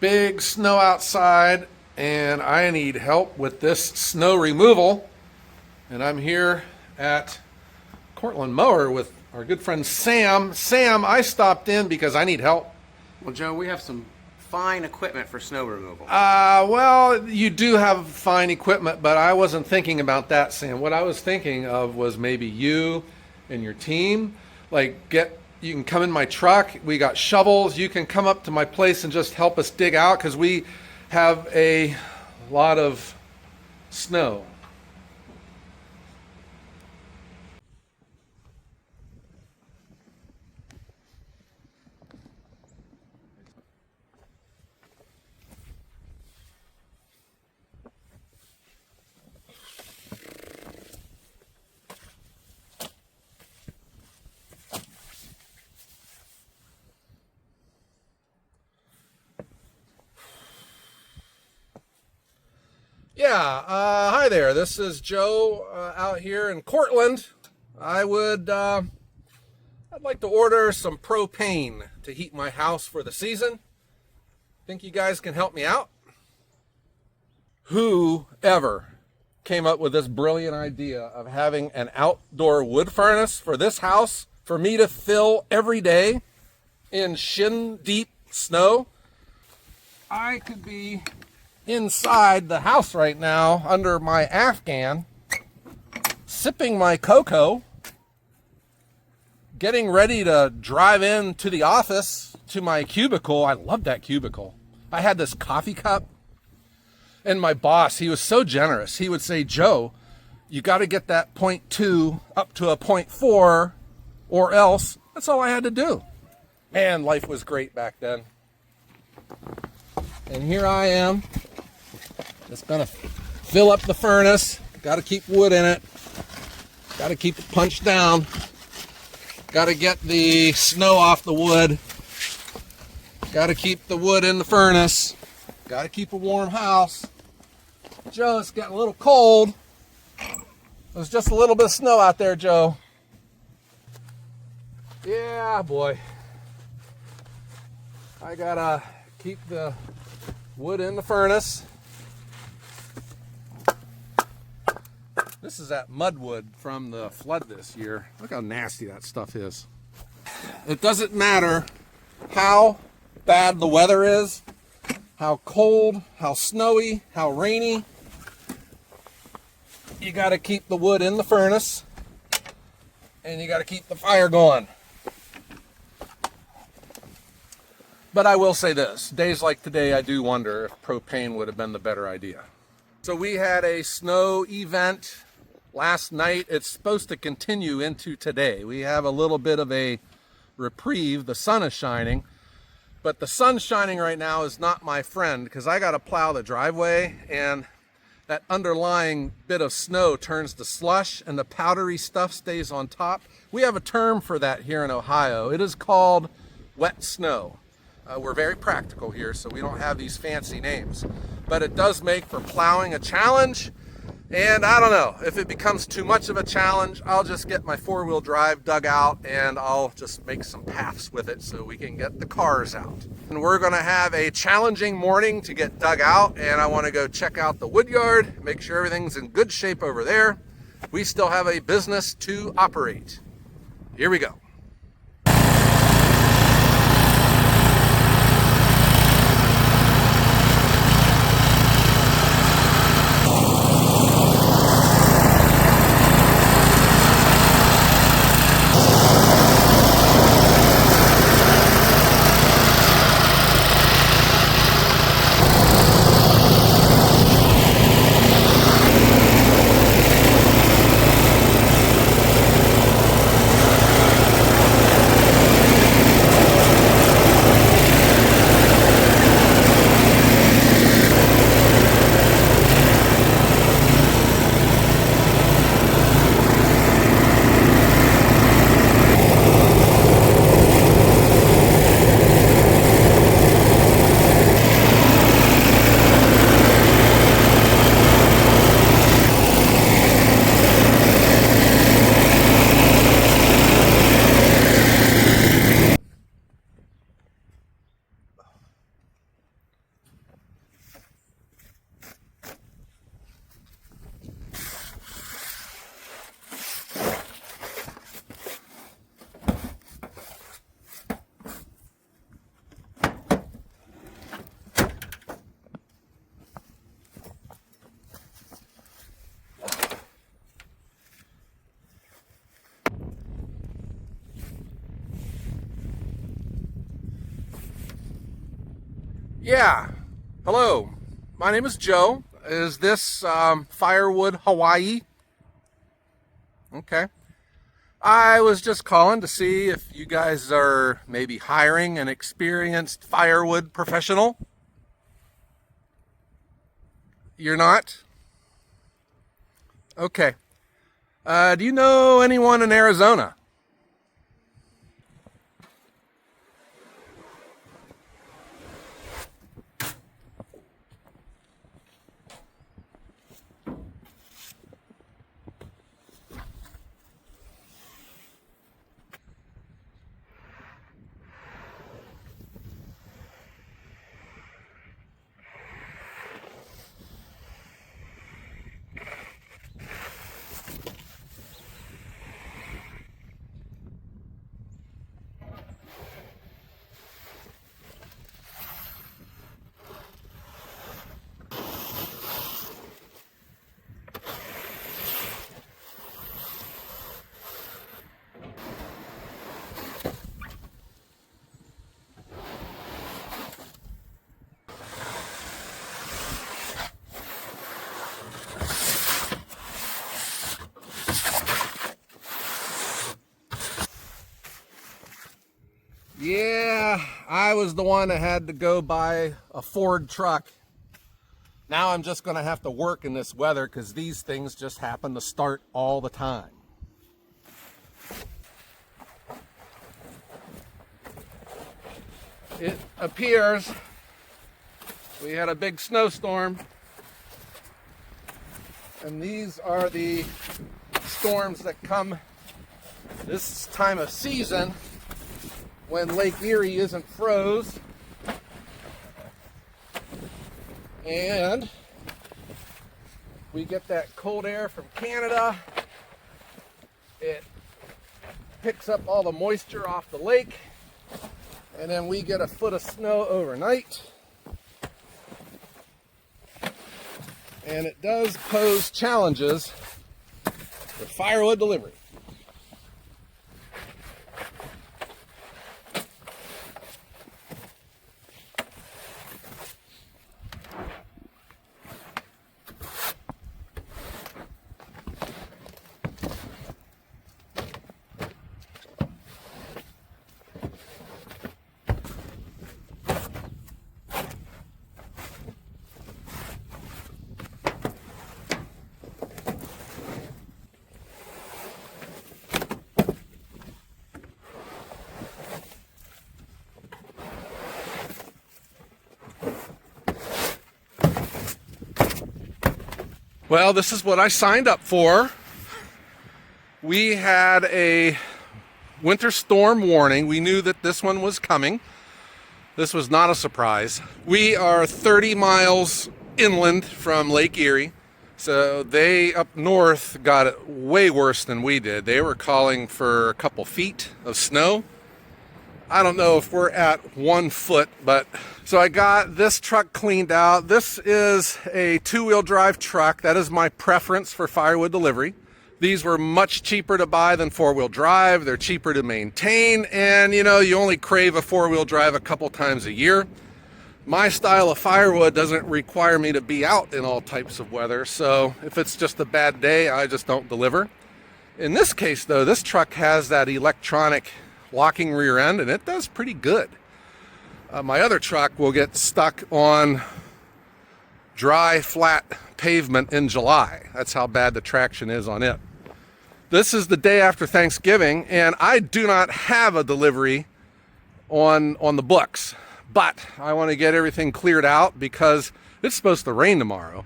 big snow outside and I need help with this snow removal. And I'm here at Cortland Mower with our good friend Sam. Sam, I stopped in because I need help. Well, Joe, we have some fine equipment for snow removal. Well, you do have fine equipment, but I wasn't thinking about that, Sam. What I was thinking of was maybe you and your team, you can come in my truck. We got shovels. You can come up to my place and just help us dig out because we have a lot of snow. Yeah, hi there. This is Joe out here in Cortland. I'd like to order some propane to heat my house for the season. Think you guys can help me out? Whoever came up with this brilliant idea of having an outdoor wood furnace for this house for me to fill every day in shin deep snow? I could be inside the house right now under my Afghan, sipping my cocoa, getting ready to drive in to the office, to my cubicle. I love that cubicle. I had this coffee cup, and my boss, he was so generous. He would say, Joe, you got to get that 0.2 up to a 0.4 or else. That's all I had to do. Man, life was great back then. And here I am. Just gonna fill up the furnace. Got to keep wood in it. Got to keep it punched down. Got to get the snow off the wood. Got to keep the wood in the furnace. Got to keep a warm house. Joe, it's getting a little cold. There's just a little bit of snow out there, Joe. Yeah, boy. I gotta keep the wood in the furnace. This is that mudwood from the flood this year. Look how nasty that stuff is. It doesn't matter how bad the weather is, how cold, how snowy, how rainy. You got to keep the wood in the furnace and you got to keep the fire going. But I will say this, days like today, I do wonder if propane would have been the better idea. So we had a snow event last night. It's supposed to continue into today. We have a little bit of a reprieve. The sun is shining, but the sun shining right now is not my friend because I got to plow the driveway and that underlying bit of snow turns to slush and the powdery stuff stays on top. We have a term for that here in Ohio. It is called wet snow. We're very practical here, so we don't have these fancy names, but it does make for plowing a challenge. And I don't know, if it becomes too much of a challenge, I'll just get my four-wheel drive dug out and I'll just make some paths with it so we can get the cars out. And we're gonna have a challenging morning to get dug out, and I wanna go check out the wood yard, make sure everything's in good shape over there. We still have a business to operate. Here we go. Yeah. Hello. My name is Joe. Is this Firewood, Hawaii? Okay. I was just calling to see if you guys are maybe hiring an experienced firewood professional. You're not? Okay. Do you know anyone in Arizona? Yeah, I was the one that had to go buy a Ford truck. Now I'm just going to have to work in this weather because these things just happen to start all the time. It appears we had a big snowstorm, and these are the storms that come this time of season when Lake Erie isn't froze. And we get that cold air from Canada. It picks up all the moisture off the lake, and then we get a foot of snow overnight. And it does pose challenges for firewood delivery. Well, this is what I signed up for. We had a winter storm warning. We knew that this one was coming. This was not a surprise. We are 30 miles inland from Lake Erie. So they up north got it way worse than we did. They were calling for a couple feet of snow. I don't know if we're at 1 foot, but so I got this truck cleaned out. This is a 2-wheel drive truck. That is my preference for firewood delivery. These were much cheaper to buy than 4-wheel drive. They're cheaper to maintain, and you only crave a 4-wheel drive a couple times a year. My style of firewood doesn't require me to be out in all types of weather, so if it's just a bad day, I just don't deliver. In this case, though, this truck has that electronic locking rear end, and it does pretty good. My other truck will get stuck on dry, flat pavement in July. That's how bad the traction is on it. This is the day after Thanksgiving, and I do not have a delivery on the books, but I want to get everything cleared out because it's supposed to rain tomorrow,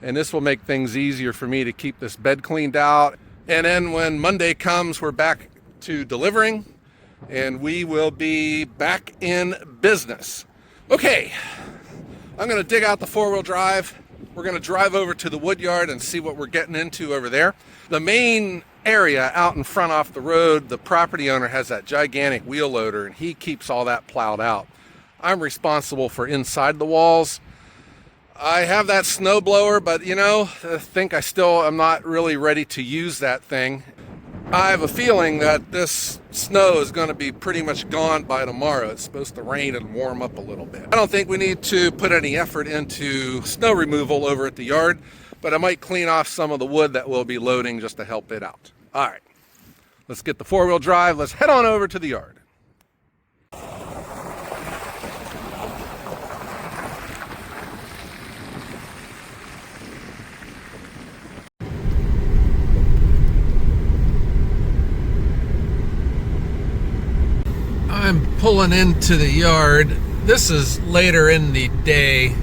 and this will make things easier for me to keep this bed cleaned out. And then when Monday comes, we're back to delivering, and we will be back in business. Okay, I'm going to dig out the 4-wheel drive. We're going to drive over to the wood yard and see what we're getting into over there. The main area out in front off the road, the property owner has that gigantic wheel loader, and he keeps all that plowed out. I'm responsible for inside the walls. I have that snow blower, but I think I'm not really ready to use that thing. I have a feeling that this snow is going to be pretty much gone by tomorrow. It's supposed to rain and warm up a little bit. I don't think we need to put any effort into snow removal over at the yard, but I might clean off some of the wood that we'll be loading just to help it out. All right, let's get the four-wheel drive. Let's head on over to the yard. I'm pulling into the yard. This is later in the day.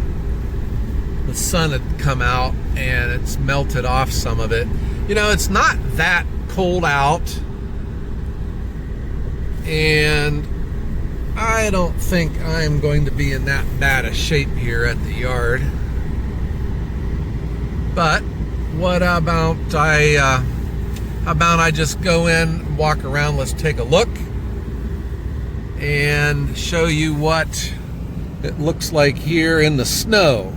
The sun had come out and it's melted off some of it. You know, it's not that cold out, and I don't think I'm going to be in that bad a shape here at the yard. But what about I just go in, walk around, let's take a look and show you what it looks like here in the snow.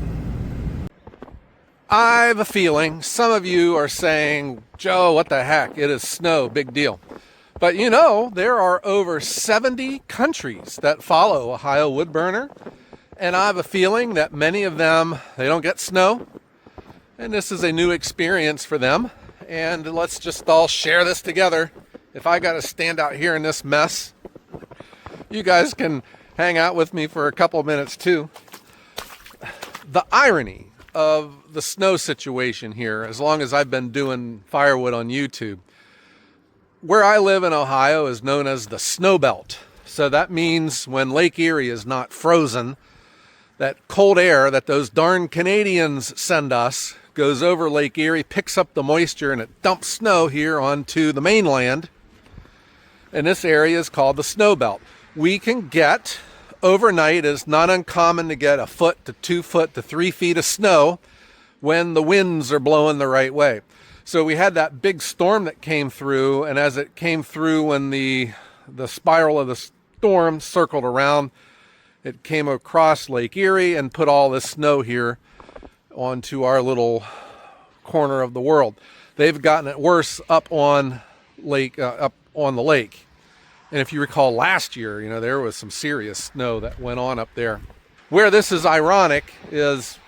I have a feeling some of you are saying, Joe, what the heck? It is snow, big deal. But you know, there are over 70 countries that follow Ohio wood burner, and I have a feeling that many of them, they don't get snow, and this is a new experience for them. And let's just all share this together. If I got to stand out here in this mess, you guys can hang out with me for a couple minutes too. The irony of the snow situation here, as long as I've been doing firewood on YouTube, where I live in Ohio is known as the snow belt. So that means when Lake Erie is not frozen, that cold air that those darn Canadians send us goes over Lake Erie, picks up the moisture, and it dumps snow here onto the mainland. And this area is called the snow belt. We can get, overnight, it's not uncommon to get 1 foot to 2 foot to 3 feet of snow when the winds are blowing the right way. So we had that big storm that came through, and as it came through, when the spiral of the storm circled around, it came across Lake Erie and put all this snow here onto our little corner of the world. They've gotten it worse up on the lake. And if you recall last year, you know, there was some serious snow that went on up there. Where this is ironic is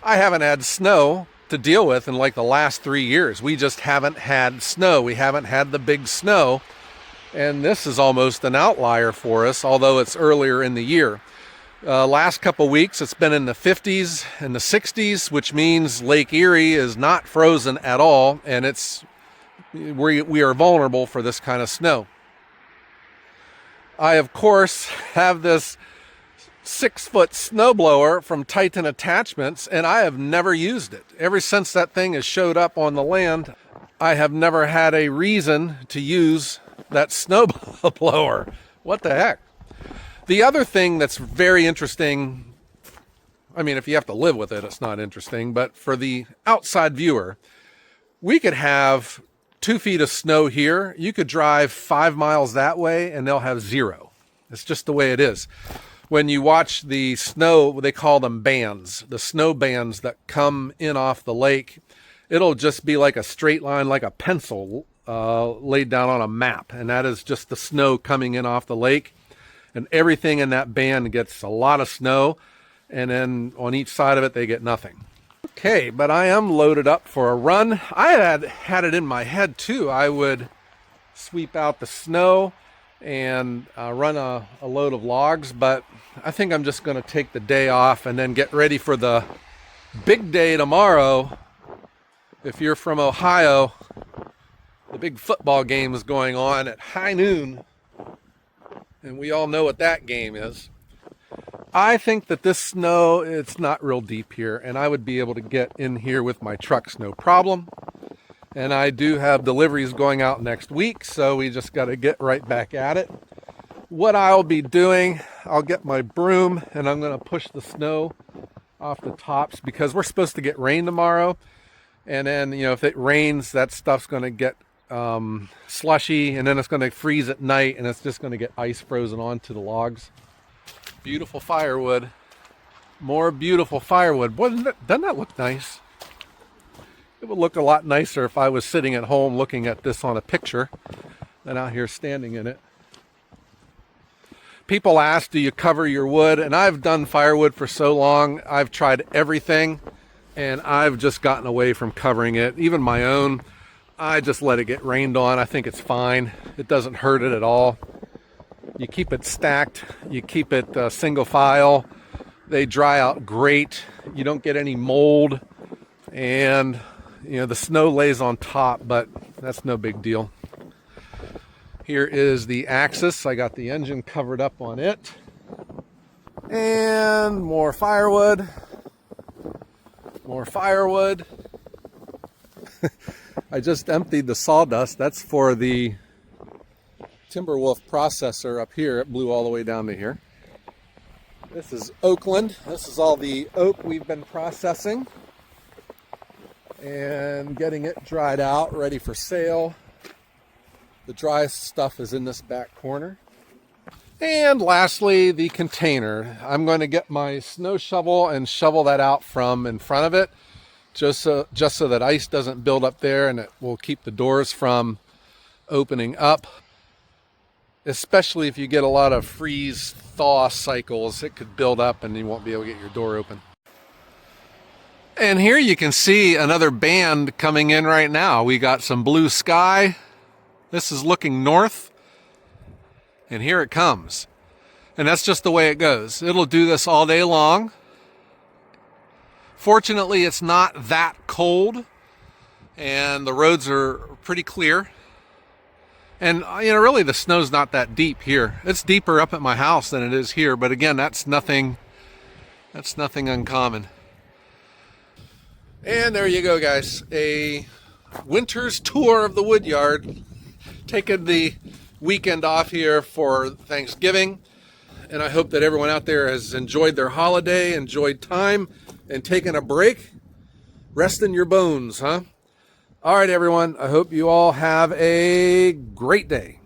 I haven't had snow to deal with in like the last 3 years. We just haven't had snow. We haven't had the big snow. And this is almost an outlier for us, although it's earlier in the year. Last couple weeks, it's been in the 50s and the 60s, which means Lake Erie is not frozen at all, and we are vulnerable for this kind of snow. I, of course, have this 6-foot snowblower from Titan Attachments, and I have never used it. Ever since that thing has showed up on the land, I have never had a reason to use that snowblower. What the heck? The other thing that's very interesting, I mean, if you have to live with it, it's not interesting, but for the outside viewer, we could have 2 feet of snow here. You could drive 5 miles that way and they'll have 0. It's just the way it is. When you watch the snow, they call them bands, the snow bands that come in off the lake, it'll just be like a straight line, like a pencil laid down on a map. And that is just the snow coming in off the lake. And everything in that band gets a lot of snow. And then on each side of it, they get nothing. Okay, but I am loaded up for a run. I had it in my head too. I would sweep out the snow and run a load of logs, but I think I'm just going to take the day off and then get ready for the big day tomorrow. If you're from Ohio, the big football game is going on at high noon, and we all know what that game is. I think that this snow, it's not real deep here, and I would be able to get in here with my trucks, no problem. And I do have deliveries going out next week, so we just got to get right back at it. What I'll be doing, I'll get my broom, and I'm going to push the snow off the tops, because we're supposed to get rain tomorrow. And then, you know, if it rains, that stuff's going to get slushy, and then it's going to freeze at night, and it's just going to get ice frozen onto the logs. Beautiful firewood. More beautiful firewood. Boy, doesn't that look nice? It would look a lot nicer if I was sitting at home looking at this on a picture than out here standing in it. People ask, do you cover your wood? And I've done firewood for so long. I've tried everything, and I've just gotten away from covering it. Even my own, I just let it get rained on. I think it's fine. It doesn't hurt it at all. You keep it stacked. You keep it single file. They dry out great. You don't get any mold. And, you know, the snow lays on top, but that's no big deal. Here is the axis. I got the engine covered up on it. And more firewood. More firewood. I just emptied the sawdust. That's for the Timberwolf processor up here. It blew all the way down to here. This is Oakland. This is all the oak we've been processing and getting it dried out, ready for sale. The dry stuff is in this back corner. And lastly, the container. I'm going to get my snow shovel and shovel that out from in front of it, just so that ice doesn't build up there, and it will keep the doors from opening up. Especially if you get a lot of freeze-thaw cycles, it could build up and you won't be able to get your door open. And here you can see another band coming in right now. We got some blue sky. This is looking north, and here it comes. And that's just the way it goes. It'll do this all day long. Fortunately, it's not that cold, and the roads are pretty clear. And, you know, really the snow's not that deep here. It's deeper up at my house than it is here, but again, that's nothing uncommon. And there you go, guys. A winter's tour of the wood yard. Taking the weekend off here for Thanksgiving, and I hope that everyone out there has enjoyed their holiday, enjoyed time, and taken a break. Resting your bones, huh? All right, everyone. I hope you all have a great day.